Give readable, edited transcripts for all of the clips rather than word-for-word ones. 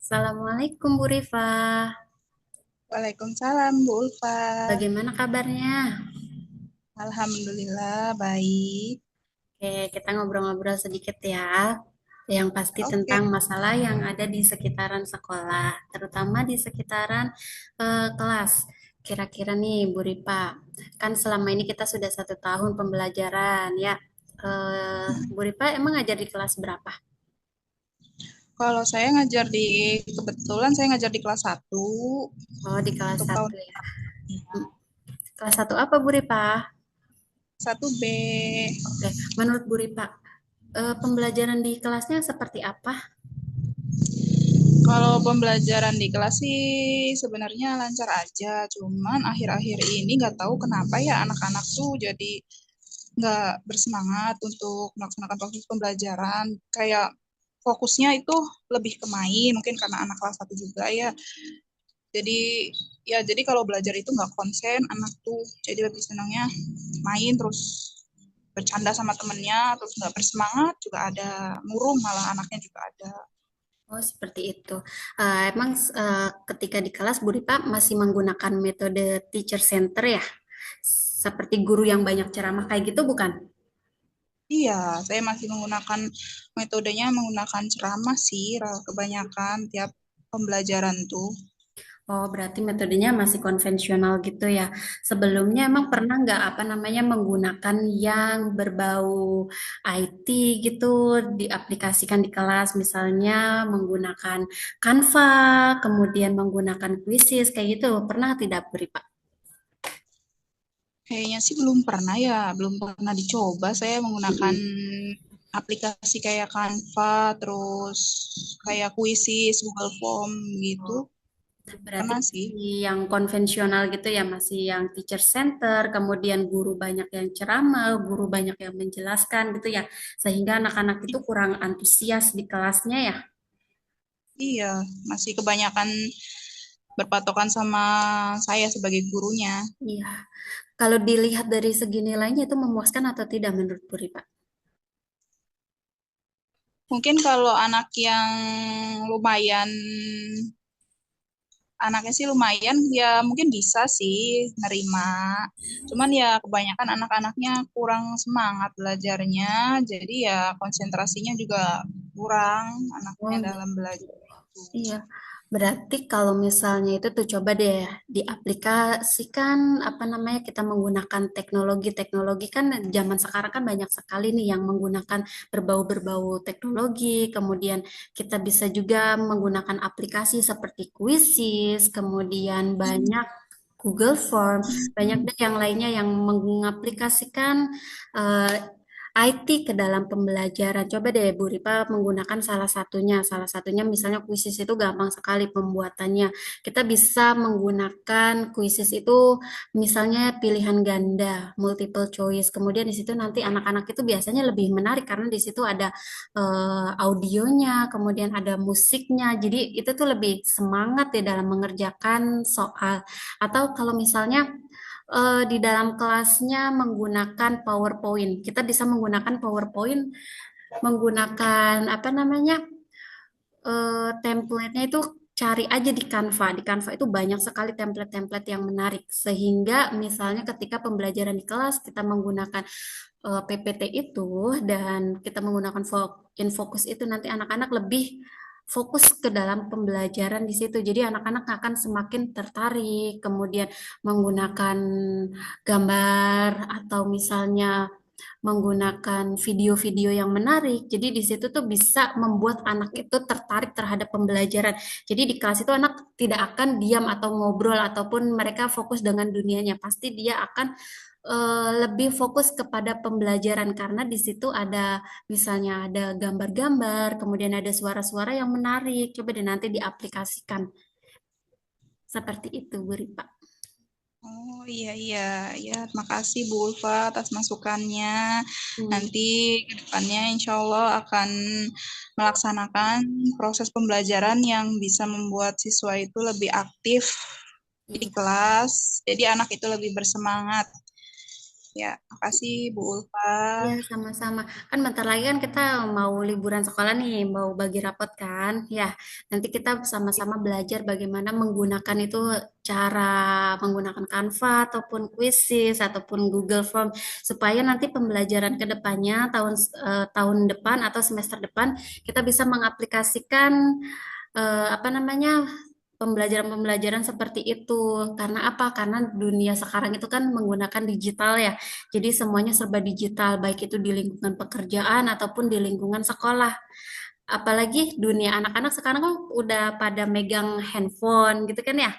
Assalamualaikum Bu Rifa. Waalaikumsalam, Bu Ulfa. Bagaimana kabarnya? Alhamdulillah, baik. Oke, kita ngobrol-ngobrol sedikit ya. Yang pasti Oke, tentang masalah yang ada di sekitaran sekolah, terutama di sekitaran kelas. Kira-kira nih Bu Rifa, kan selama ini kita sudah 1 tahun pembelajaran ya. Bu Rifa emang ngajar di kelas berapa? kalau saya ngajar kebetulan saya ngajar di kelas satu Oh, di kelas untuk tahun satu ya. Hmm, Kelas satu apa Bu Rifa? 1B. Oke, menurut Bu Rifa, pembelajaran di kelasnya seperti apa? Kalau pembelajaran di kelas sih sebenarnya lancar aja, cuman akhir-akhir ini nggak tahu kenapa ya anak-anak tuh jadi nggak bersemangat untuk melaksanakan proses pembelajaran. Kayak fokusnya itu lebih ke main, mungkin karena anak kelas satu juga ya. Jadi jadi kalau belajar itu nggak konsen anak tuh, jadi lebih senangnya main terus bercanda sama temennya, terus nggak bersemangat juga ada, murung malah anaknya juga ada. Oh, seperti itu. Emang ketika di kelas Bu Ripa masih menggunakan metode teacher center ya? Seperti guru yang banyak ceramah kayak gitu bukan? Iya, saya masih menggunakan metodenya menggunakan ceramah sih, kebanyakan tiap pembelajaran tuh. Oh, berarti metodenya masih konvensional gitu ya. Sebelumnya emang pernah nggak apa namanya menggunakan yang berbau IT gitu diaplikasikan di kelas, misalnya menggunakan Canva, kemudian menggunakan Quizzes kayak gitu. Pernah tidak, Bu Ripa? Kayaknya sih belum pernah ya, belum pernah dicoba saya menggunakan Mm-mm. aplikasi kayak Canva, terus kayak Quizzes, Google Form gitu. Berarti Pernah sih. masih yang konvensional gitu ya, masih yang teacher center, kemudian guru banyak yang ceramah, guru banyak yang menjelaskan gitu ya, sehingga anak-anak itu kurang antusias di kelasnya ya. Iya, masih kebanyakan berpatokan sama saya sebagai gurunya. Iya. Kalau dilihat dari segi nilainya itu memuaskan atau tidak menurut Puri, Pak? Mungkin kalau anak yang lumayan, anaknya sih lumayan, ya mungkin bisa sih nerima. Cuman ya kebanyakan anak-anaknya kurang semangat belajarnya, jadi ya konsentrasinya juga kurang anaknya Oh, dalam belajar itu. iya, berarti kalau misalnya itu tuh coba deh diaplikasikan apa namanya kita menggunakan teknologi kan zaman sekarang kan banyak sekali nih yang menggunakan berbau-berbau teknologi. Kemudian kita bisa juga menggunakan aplikasi seperti Quizzes, kemudian banyak Google Form, banyak deh yang lainnya yang mengaplikasikan eh, IT ke dalam pembelajaran. Coba deh Bu Ripa menggunakan salah satunya. Salah satunya misalnya kuisis itu gampang sekali pembuatannya. Kita bisa menggunakan kuisis itu misalnya pilihan ganda, multiple choice. Kemudian di situ nanti anak-anak itu biasanya lebih menarik karena di situ ada audionya, kemudian ada musiknya. Jadi itu tuh lebih semangat ya dalam mengerjakan soal. Atau kalau misalnya di dalam kelasnya menggunakan PowerPoint. Kita bisa menggunakan PowerPoint, menggunakan apa namanya template-nya itu cari aja di Canva. Di Canva itu banyak sekali template-template yang menarik. Sehingga misalnya ketika pembelajaran di kelas kita menggunakan PPT itu dan kita menggunakan infocus itu nanti anak-anak lebih fokus ke dalam pembelajaran di situ. Jadi anak-anak akan semakin tertarik, kemudian menggunakan gambar atau misalnya menggunakan video-video yang menarik. Jadi di situ tuh bisa membuat anak itu tertarik terhadap pembelajaran. Jadi di kelas itu anak tidak akan diam atau ngobrol ataupun mereka fokus dengan dunianya. Pasti dia akan lebih fokus kepada pembelajaran karena di situ ada misalnya ada gambar-gambar, kemudian ada suara-suara yang menarik. Coba deh nanti diaplikasikan seperti itu, Bu Ripa. Oh iya iya ya, terima kasih Bu Ulfa atas masukannya. Hmm. Nanti ke depannya insya Allah akan melaksanakan proses pembelajaran yang bisa membuat siswa itu lebih aktif di Iya. kelas, jadi anak itu lebih bersemangat. Ya, makasih Bu Ulfa. Ya, sama-sama. Kan bentar lagi kan kita mau liburan sekolah nih, mau bagi rapot kan. Ya, nanti kita sama-sama belajar bagaimana menggunakan itu cara menggunakan Canva ataupun Quizzes ataupun Google Form supaya nanti pembelajaran ke depannya tahun depan atau semester depan kita bisa mengaplikasikan apa namanya pembelajaran-pembelajaran seperti itu. Karena apa? Karena dunia sekarang itu kan menggunakan digital ya. Jadi semuanya serba digital, baik itu di lingkungan pekerjaan ataupun di lingkungan sekolah. Apalagi dunia anak-anak sekarang kan udah pada megang handphone gitu kan ya.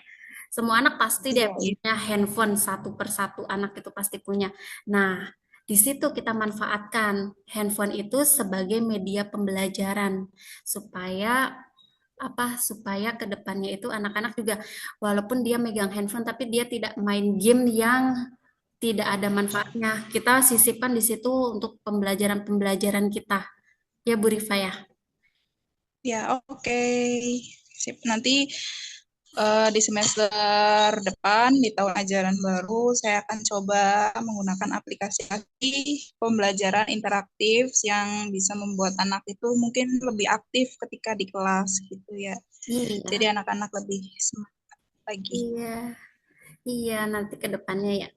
Semua anak pasti deh Iya, iya. punya handphone satu persatu anak itu pasti punya. Nah, di situ kita manfaatkan handphone itu sebagai media pembelajaran supaya supaya ke depannya itu anak-anak juga walaupun dia megang handphone tapi dia tidak main game yang tidak ada manfaatnya. Kita sisipkan di situ untuk pembelajaran-pembelajaran kita. Ya Bu Rifa ya. Ya, oke. Sip. Nanti di semester depan, di tahun ajaran baru, saya akan coba menggunakan aplikasi pembelajaran interaktif yang bisa membuat anak itu mungkin lebih aktif ketika di kelas gitu ya. Jadi Iya, anak-anak lebih semangat lagi. iya, iya nanti ke depannya ya.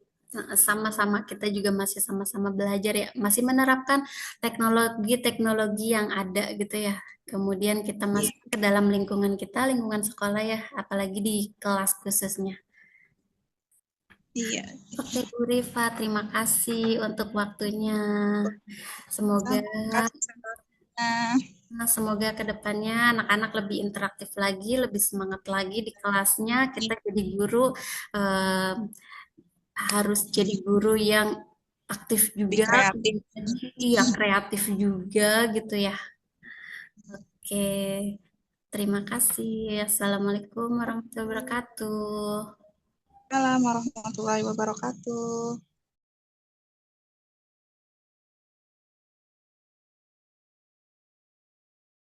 Sama-sama kita juga masih sama-sama belajar ya, masih menerapkan teknologi-teknologi yang ada gitu ya. Kemudian kita Iya, masuk ke dalam lingkungan kita, lingkungan sekolah ya, apalagi di kelas khususnya. iya. Oke, Bu Rifa, terima kasih untuk waktunya. Semoga, Terima kasih sama. semoga ke depannya anak-anak lebih interaktif lagi, lebih semangat lagi di kelasnya. Kita jadi guru eh, harus jadi guru yang aktif Lebih juga, kreatif. iya kreatif juga gitu ya. Oke, terima kasih. Assalamualaikum warahmatullahi wabarakatuh. Assalamualaikum warahmatullahi wabarakatuh.